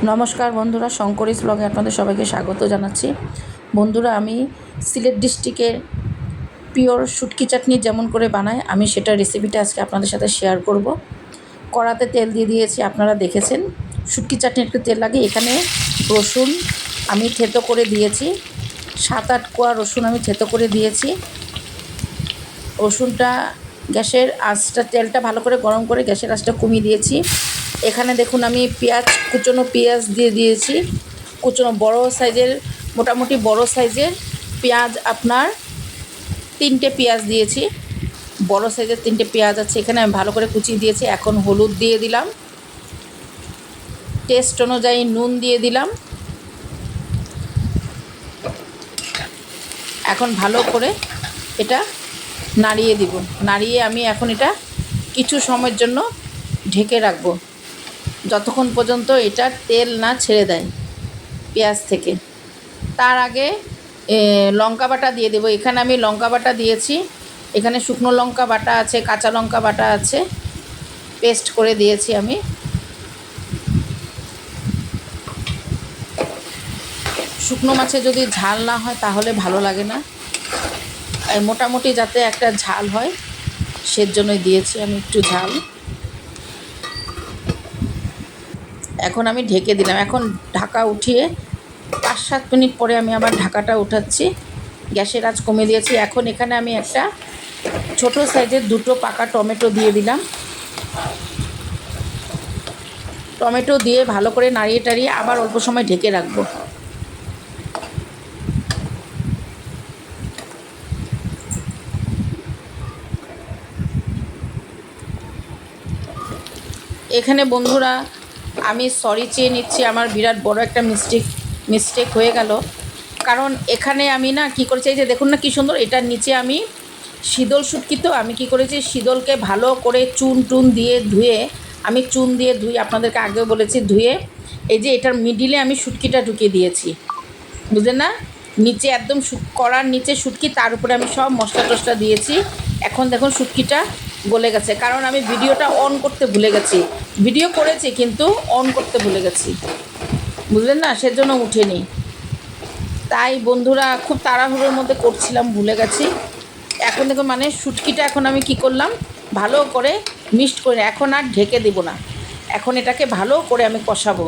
নমস্কার বন্ধুরা, শঙ্করিস ব্লগে আপনাদের সবাইকে স্বাগত জানাচ্ছি। বন্ধুরা, আমি সিলেট ডিস্ট্রিক্টের পিওর শুটকি চাটনি যেমন করে বানাই, আমি সেটার রেসিপিটা আজকে আপনাদের সাথে শেয়ার করব। কড়াতে তেল দিয়ে দিয়েছি, আপনারা দেখেছেন। শুটকি চাটনি একটু তেল লাগে। এখানে রসুন আমি থেতো করে দিয়েছি, 7-8 কোয়া রসুন আমি থেতো করে দিয়েছি। রসুনটা গ্যাসের আঁচটা, তেলটা ভালো করে গরম করে গ্যাসের আঁচটা কমিয়ে দিয়েছি। এখানে দেখুন আমি কুচনো পেঁয়াজ দিয়ে দিয়েছি। কুচনো বড় সাইজের, মোটামুটি বড় সাইজের পেঁয়াজ, আপনার 3টে পেঁয়াজ দিয়েছি। বড় সাইজের 3টে পেঁয়াজ আছে এখানে, আমি ভালো করে কুচিয়ে দিয়েছি। এখন হলুদ দিয়ে দিলাম, টেস্ট অনুযায়ী নুন দিয়ে দিলাম। এখন ভালো করে এটা নাড়িয়ে দিব। নাড়িয়ে আমি এখন এটা কিছু সময়ের জন্য ঢেকে রাখবো, যতক্ষণ পর্যন্ত এটা তেল না ছেড়ে দেয় পেঁয়াজ থেকে। তার আগে লঙ্কা বাটা দিয়ে দেবো। এখানে আমি লঙ্কা বাটা দিয়েছি। এখানে শুকনো লঙ্কা বাটা আছে, কাঁচা লঙ্কা বাটা আছে, পেস্ট করে দিয়েছি আমি। শুকনো মাছে যদি ঝাল না হয় তাহলে ভালো লাগে না, মোটামুটি যাতে একটা ঝাল হয় সেজন্যই দিয়েছি আমি একটু ঝাল। এখন আমি ঢেকে দিলাম। এখন ঢাকা উঠিয়ে 5-7 মিনিট পরে আমি আবার ঢাকাটা উঠাচ্ছি। গ্যাসের আঁচ কমিয়ে দিয়েছি। এখন এখানে আমি একটা ছোট সাইজের 2টো পাকা টমেটো দিয়ে দিলাম। টমেটো দিয়ে ভালো করে নাড়িয়ে টাড়িয়ে আবার অল্প সময় ঢেকে রাখবো। এখানে বন্ধুরা আমি সরি চেয়ে নিচ্ছি, আমার বিরাট বড় একটা মিস্টেক হয়ে গেল। কারণ এখানে আমি না কী করেছি, এই যে দেখুন না কী সুন্দর, এটার নিচে আমি শীতল শুটকি, তো আমি কী করেছি, শীতলকে ভালো করে চুন দিয়ে ধুয়ে, আমি চুন দিয়ে ধুই, আপনাদেরকে আগেও বলেছি, ধুয়ে এই যে এটার মিডিলে আমি শুটকিটা ঢুকিয়ে দিয়েছি, বুঝলেন না? নিচে একদম কড়ার নিচে শুটকি, তার উপরে আমি সব মশলা টশলা দিয়েছি। এখন দেখুন শুটকিটা গলে গেছে, কারণ আমি ভিডিওটা অন করতে ভুলে গেছি। ভিডিও করেছি কিন্তু অন করতে ভুলে গেছি, বুঝলেন না? সেজন্য উঠেনি। তাই বন্ধুরা খুব তাড়াহুড়োর মধ্যে করছিলাম, ভুলে গেছি। এখন দেখুন মানে শুটকিটা এখন আমি কি করলাম, ভালো করে মিক্সড করে, এখন আর ঢেকে দেব না। এখন এটাকে ভালো করে আমি কষাবো।